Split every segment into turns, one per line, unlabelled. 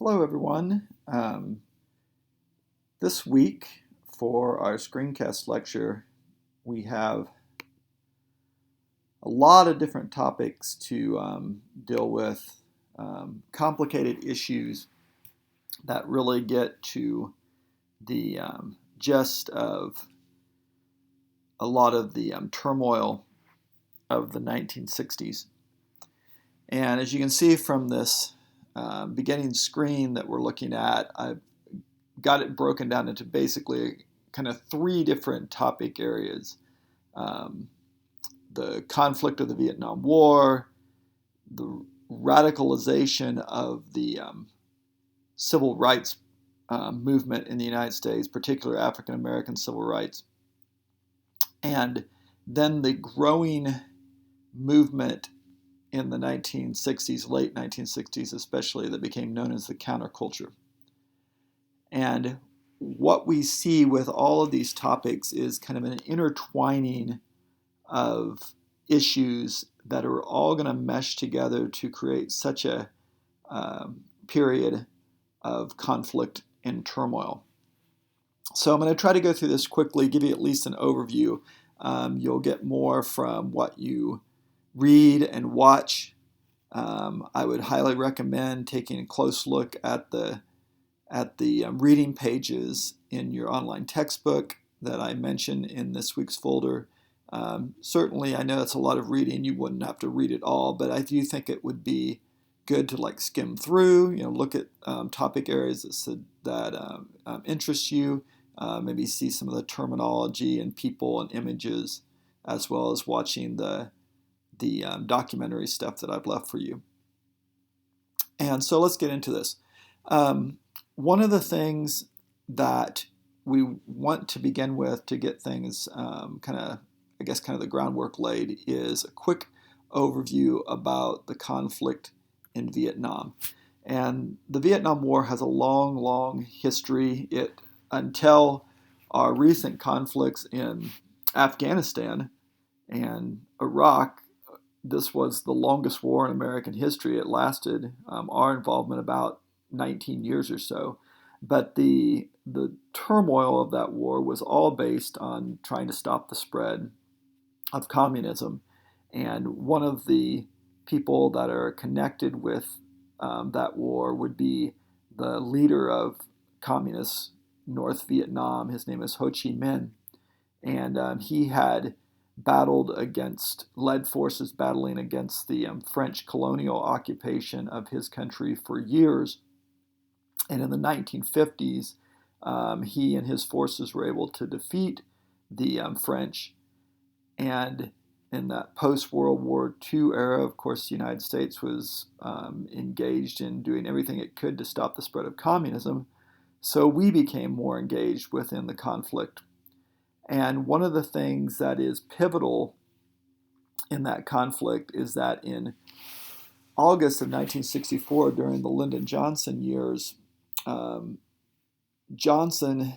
Hello, everyone. This week for our Screencast lecture, we have a lot of different topics to deal with, complicated issues that really get to the gist of a lot of the turmoil of the 1960s. And as you can see from this beginning screen that we're looking at, I've got it broken down into basically kind of three different topic areas. Um, the conflict of the Vietnam War, the radicalization of the civil rights movement in the United States, particularly African American civil rights, and then the growing movement in the 1960s, late 1960s especially, that became known as the counterculture. And what we see with all of these topics is kind of an intertwining of issues that are all going to mesh together to create such a period of conflict and turmoil. So I'm going to try to go through this quickly, give you at least an overview. You'll get more from what you read and watch. I would highly recommend taking a close look at the reading pages in your online textbook that I mentioned in this week's folder. Certainly, I know that's a lot of reading. You wouldn't have to read it all, but I do think it would be good to skim through, look at topic areas that interest you, maybe see some of the terminology and people and images, as well as watching the documentary stuff that I've left for you. And so let's get into this. One of the things that we want to begin with to get things kind of the groundwork laid is a quick overview about the conflict in Vietnam. And the Vietnam War has a long, long history. Until our recent conflicts in Afghanistan and Iraq, this was the longest war in American history. It lasted, our involvement, about 19 years or so. But the turmoil of that war was all based on trying to stop the spread of communism. And one of the people that are connected with that war would be the leader of communist North Vietnam. His name is Ho Chi Minh. And he had led forces battling against the French colonial occupation of his country for years. And in the 1950s, he and his forces were able to defeat the French. And in that post-World War II era, of course, the United States was engaged in doing everything it could to stop the spread of communism. So we became more engaged within the conflict. And one of the things that is pivotal in that conflict is that in August of 1964, during the Lyndon Johnson years, Johnson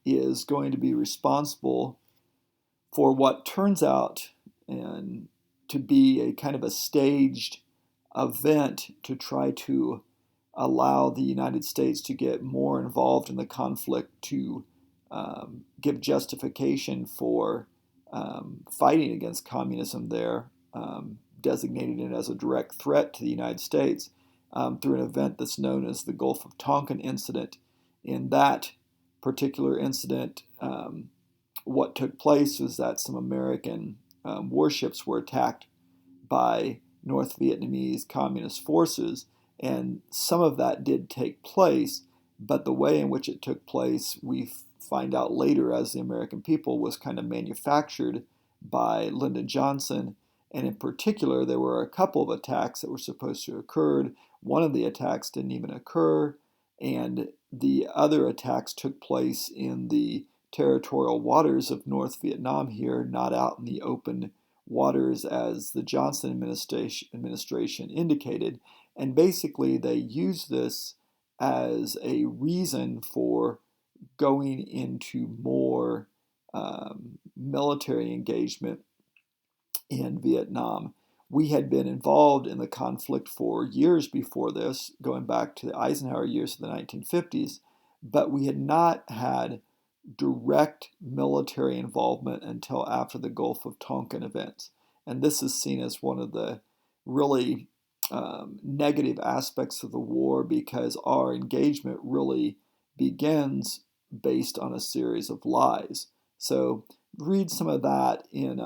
is going to be responsible for what turns out to be a kind of a staged event to try to allow the United States to get more involved in the conflict, to give justification for fighting against communism there, designating it as a direct threat to the United States through an event that's known as the Gulf of Tonkin incident. In that particular incident, what took place was that some American warships were attacked by North Vietnamese communist forces, and some of that did take place, but the way in which it took place, we find out later as the American people, was kind of manufactured by Lyndon Johnson. And in particular, there were a couple of attacks that were supposed to have occurred. One of the attacks didn't even occur, and the other attacks took place in the territorial waters of North Vietnam here, not out in the open waters as the Johnson administration indicated. And basically, they used this as a reason for going into more military engagement in Vietnam. We had been involved in the conflict for years before this, going back to the Eisenhower years of the 1950s, but we had not had direct military involvement until after the Gulf of Tonkin events. And this is seen as one of the really negative aspects of the war because our engagement really begins based on a series of lies. So read some of that in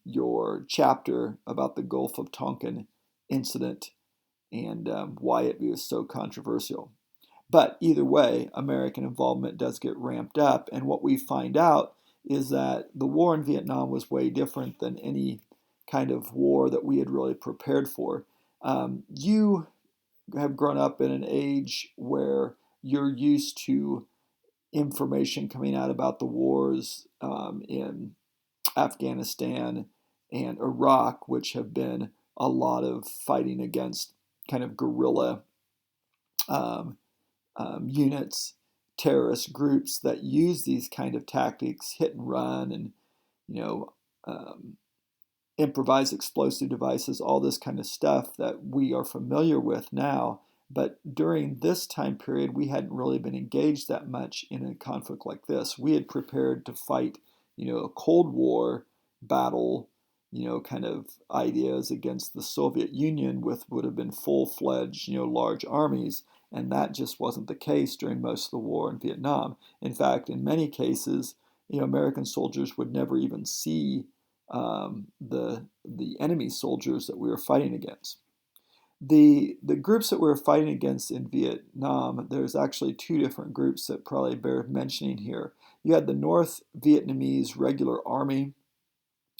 your chapter about the Gulf of Tonkin incident and why it was so controversial. But either way, American involvement does get ramped up. And what we find out is that the war in Vietnam was way different than any kind of war that we had really prepared for. You have grown up in an age where you're used to information coming out about the wars in Afghanistan and Iraq, which have been a lot of fighting against kind of guerrilla um, units, terrorist groups that use these kind of tactics, hit and run, and you know, um, improvised explosive devices, all this kind of stuff that we are familiar with now. But during this time period, we hadn't really been engaged that much in a conflict like this. We had prepared to fight, a Cold War battle, kind of ideas against the Soviet Union with would have been full-fledged, large armies. And that just wasn't the case during most of the war in Vietnam. In fact, in many cases, American soldiers would never even see the enemy soldiers that we were fighting against. The groups that we were fighting against in Vietnam, there's actually two different groups that probably bear mentioning here. You had the North Vietnamese Regular Army,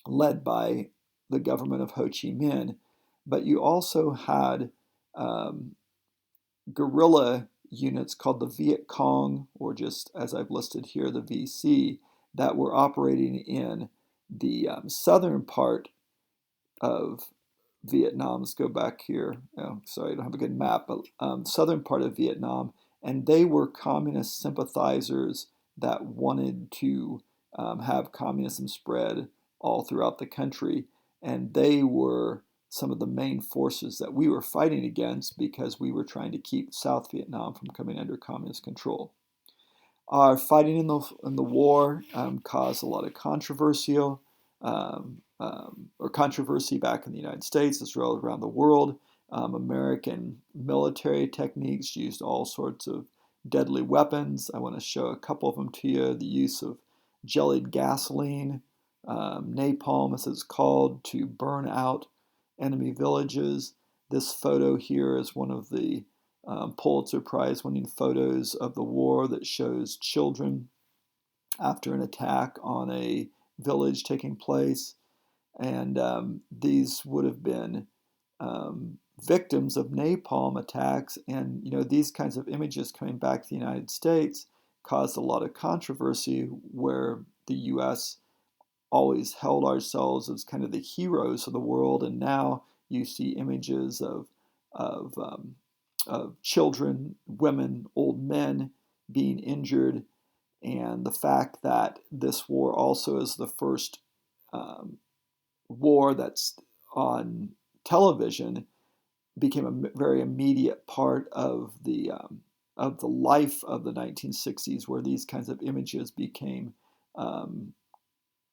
led by the government of Ho Chi Minh, but you also had um, guerrilla units called the Viet Cong, or just as I've listed here, the VC, that were operating in the southern part of Vietnam. Let's go back here. Oh, sorry, I don't have a good map, but southern part of Vietnam. And they were communist sympathizers that wanted to have communism spread all throughout the country. And they were some of the main forces that we were fighting against because we were trying to keep South Vietnam from coming under communist control. Our fighting in the war caused a lot of controversy back in the United States as well as around the world. American military techniques used all sorts of deadly weapons. I want to show a couple of them to you. The use of jellied gasoline, napalm as it's called, to burn out enemy villages. This photo here is one of the Pulitzer Prize winning photos of the war that shows children after an attack on a village taking place. And these would have been victims of napalm attacks. And, these kinds of images coming back to the United States caused a lot of controversy where the U.S. always held ourselves as kind of the heroes of the world. And now you see images of children, women, old men being injured, and the fact that this war also is the first war that's on television became a very immediate part of the life of the 1960s, where these kinds of images became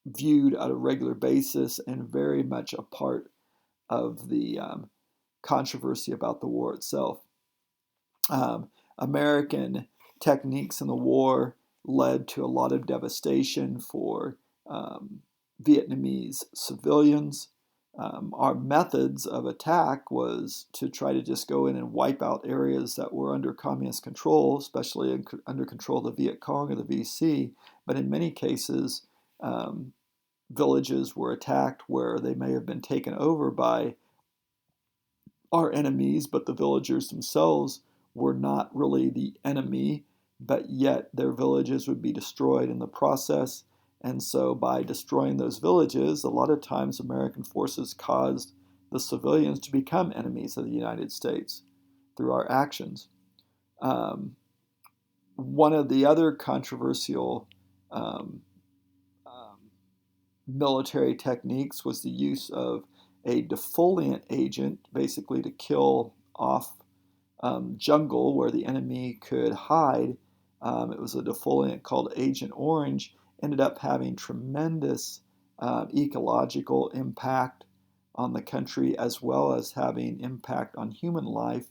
viewed on a regular basis and very much a part of the controversy about the war itself. American techniques in the war led to a lot of devastation for Vietnamese civilians. Our methods of attack was to try to just go in and wipe out areas that were under communist control, especially under control of the Viet Cong or the VC. But in many cases, villages were attacked where they may have been taken over by our enemies, but the villagers themselves were not really the enemy, but yet their villages would be destroyed in the process. And so by destroying those villages, a lot of times American forces caused the civilians to become enemies of the United States through our actions. One of the other controversial um, military techniques was the use of a defoliant agent, basically to kill off jungle where the enemy could hide. It was a defoliant called Agent Orange, ended up having tremendous ecological impact on the country, as well as having impact on human life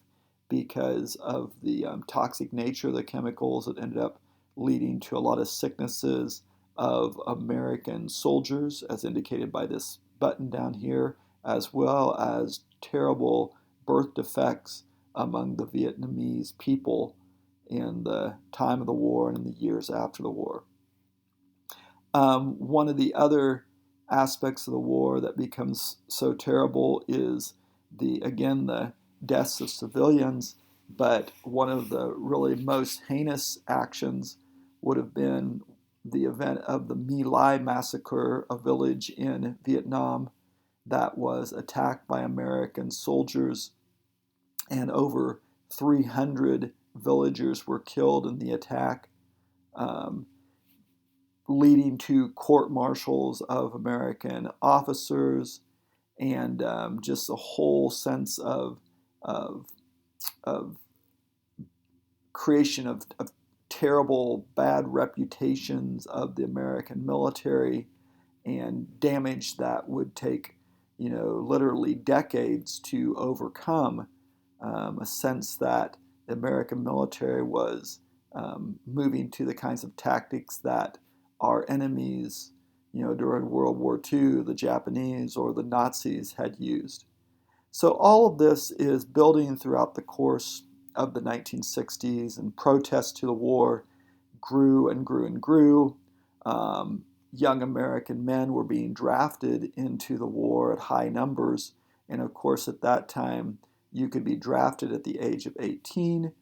because of the toxic nature of the chemicals. That ended up leading to a lot of sicknesses of American soldiers, as indicated by this button down here, as well as terrible birth defects among the Vietnamese people in the time of the war and in the years after the war. One of the other aspects of the war that becomes so terrible is the deaths of civilians, but one of the really most heinous actions would have been the event of the My Lai massacre, a village in Vietnam that was attacked by American soldiers, and over 300 villagers were killed in the attack, um, leading to court-martials of American officers, and just a whole sense of, of creation of terrible, bad reputations of the American military, and damage that would take, literally decades to overcome. A sense that the American military was moving to the kinds of tactics that our enemies, during World War II, the Japanese or the Nazis had used. So all of this is building throughout the course of the 1960s, and protests to the war grew and grew and grew. Young American men were being drafted into the war at high numbers. And of course, at that time, you could be drafted at the age of 18,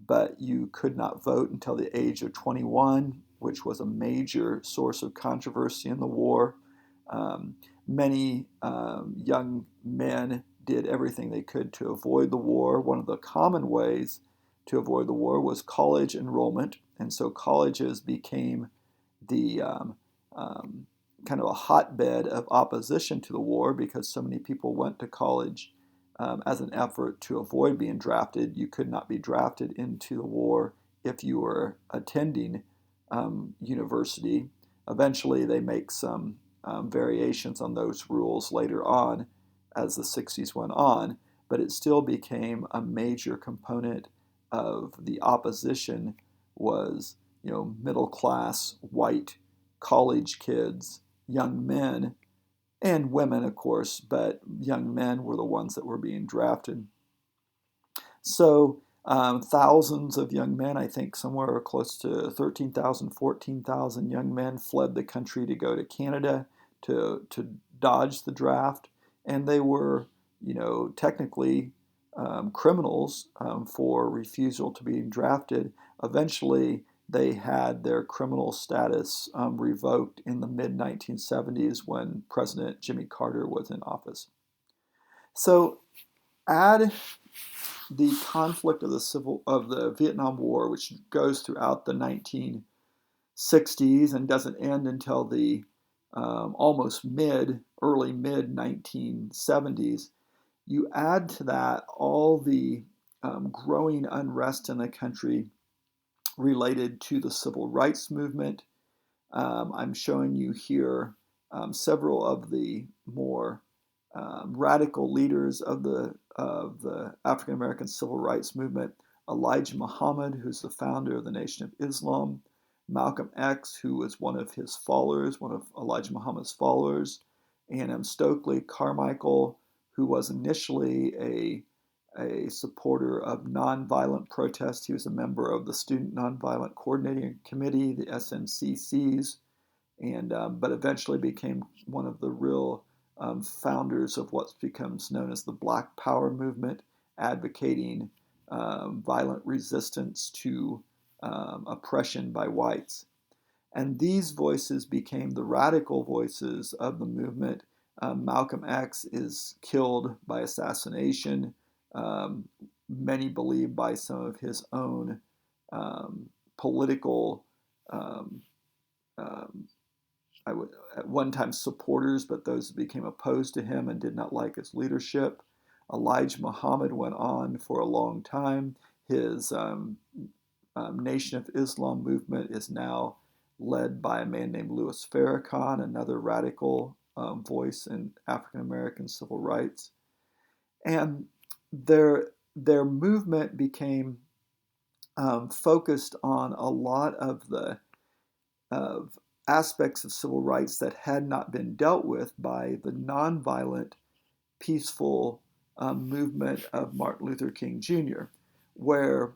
but you could not vote until the age of 21, which was a major source of controversy in the war. Many young men did everything they could to avoid the war. One of the common ways to avoid the war was college enrollment, and so colleges became the kind of a hotbed of opposition to the war because so many people went to college as an effort to avoid being drafted. You could not be drafted into the war if you were attending university. Eventually, they make some variations on those rules later on as the 60s went on, but it still became a major component of the opposition was, middle class white college kids, young men, and women, of course, but young men were the ones that were being drafted. So thousands of young men, I think somewhere close to 13,000, 14,000 young men fled the country to go to Canada to dodge the draft. And they were, technically criminals for refusal to be drafted. Eventually, they had their criminal status revoked in the mid-1970s when President Jimmy Carter was in office. So add the conflict of the Vietnam War, which goes throughout the 1960s and doesn't end until the almost early mid 1970s. You add to that all the growing unrest in the country related to the civil rights movement. I'm showing you here several of the more radical leaders of the African American civil rights movement. Elijah Muhammad, who's the founder of the Nation of Islam. Malcolm X, who was one of Elijah Muhammad's followers. And Stokely Carmichael, who was initially a supporter of nonviolent protest. He was a member of the Student Nonviolent Coordinating Committee, the SNCCs, and but eventually became one of the real founders of what becomes known as the Black Power movement, advocating violent resistance to oppression by whites. And these voices became the radical voices of the movement. Malcolm X is killed by assassination, many believe by some of his own political at one time supporters, but those became opposed to him and did not like his leadership. Elijah Muhammad went on for a long time. His Nation of Islam movement is now led by a man named Louis Farrakhan, another radical voice in African American civil rights. And their movement became focused on a lot of the of aspects of civil rights that had not been dealt with by the nonviolent, peaceful movement of Martin Luther King Jr., where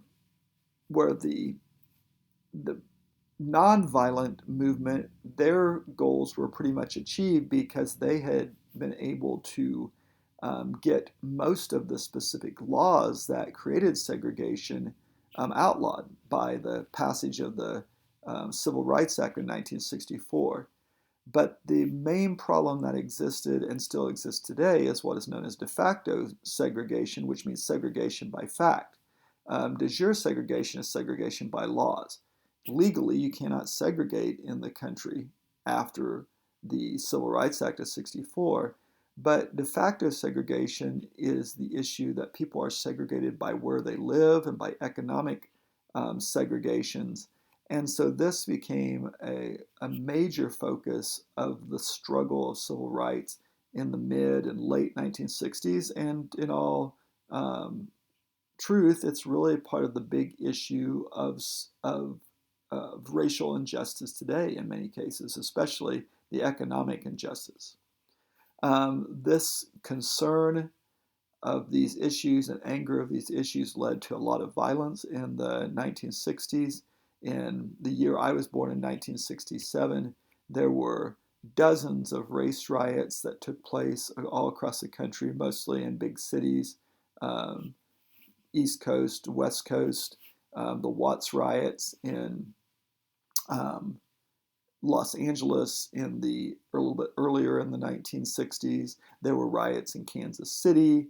the nonviolent movement, their goals were pretty much achieved because they had been able to get most of the specific laws that created segregation outlawed by the passage of the Civil Rights Act of 1964. But the main problem that existed and still exists today is what is known as de facto segregation, which means segregation by fact. De jure segregation is segregation by laws. Legally, you cannot segregate in the country after the Civil Rights Act of 64, but de facto segregation is the issue that people are segregated by where they live and by economic segregations. And so this became a major focus of the struggle of civil rights in the mid and late 1960s. And in all truth, it's really part of the big issue of racial injustice today in many cases, especially the economic injustice. This concern of these issues and anger of these issues led to a lot of violence in the 1960s. In the year I was born in 1967, there were dozens of race riots that took place all across the country, mostly in big cities, East Coast, West Coast, the Watts riots in Los Angeles a little bit earlier in the 1960s. There were riots in Kansas City.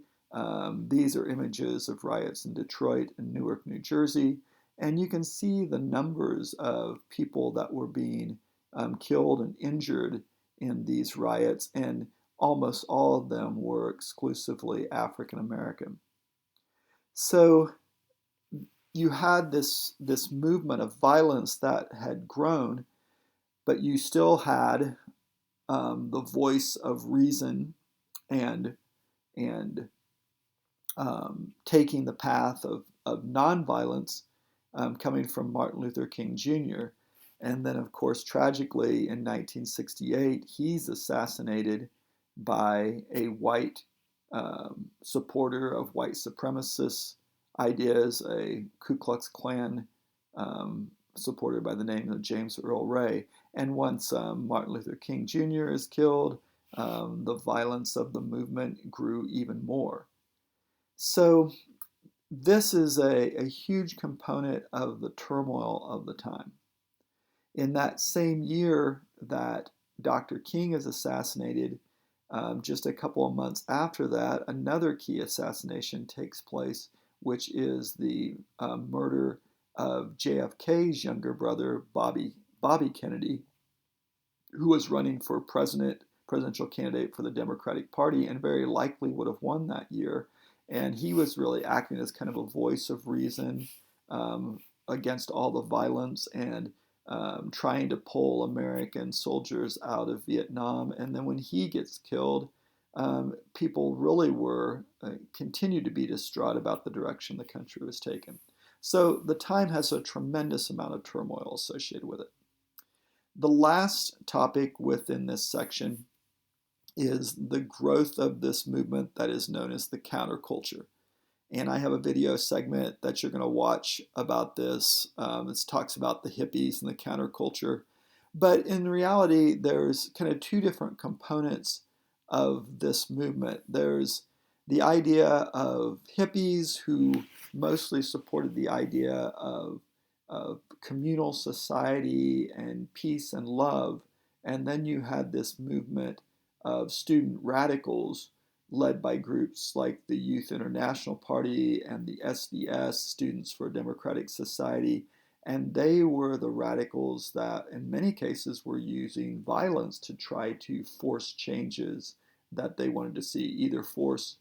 These are images of riots in Detroit and Newark, New Jersey. And you can see the numbers of people that were being killed and injured in these riots, and almost all of them were exclusively African American. So you had this movement of violence that had grown, but you still had the voice of reason and taking the path of nonviolence coming from Martin Luther King Jr. And then, of course, tragically in 1968, he's assassinated by a white supporter of white supremacist ideas, a Ku Klux Klan supporter by the name of James Earl Ray. And once Martin Luther King Jr. is killed, the violence of the movement grew even more. So this is a huge component of the turmoil of the time. In that same year that Dr. King is assassinated, just a couple of months after that, another key assassination takes place, which is the murder of JFK's younger brother, Bobby Kennedy, who was running for presidential candidate for the Democratic Party and very likely would have won that year. And he was really acting as kind of a voice of reason against all the violence and trying to pull American soldiers out of Vietnam. And then when he gets killed, people really continued to be distraught about the direction the country was taking. So the time has a tremendous amount of turmoil associated with it. The last topic within this section is the growth of this movement that is known as the counterculture. And I have a video segment that you're going to watch about this. It talks about the hippies and the counterculture. But in reality, there's kind of two different components of this movement. There's the idea of hippies who mostly supported the idea of communal society and peace and love. And then you had this movement of student radicals led by groups like the Youth International Party and the SDS, Students for a Democratic Society. And they were the radicals that, in many cases, were using violence to try to force changes that they wanted to see, either force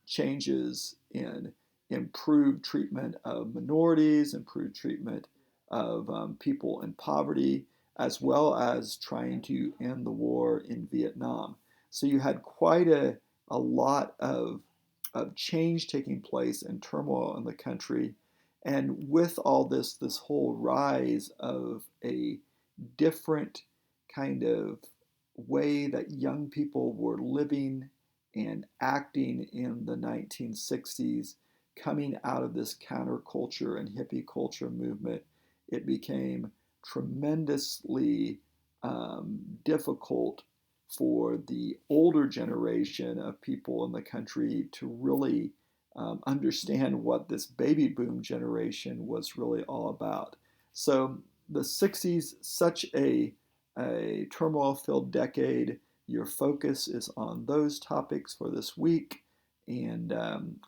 changes in improved treatment of minorities, improved treatment of people in poverty, as well as trying to end the war in Vietnam. So you had quite a lot of change taking place and turmoil in the country. And with all this whole rise of a different kind of way that young people were living and acting in the 1960s, coming out of this counterculture and hippie culture movement, it became tremendously difficult for the older generation of people in the country to really understand what this baby boom generation was really all about. So the 60s, such a turmoil filled decade. Your focus is on those topics for this week, and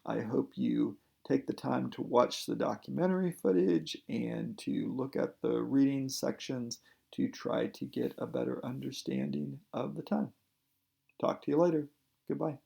I hope you take the time to watch the documentary footage and to look at the reading sections to try to get a better understanding of the time. Talk to you later. Goodbye.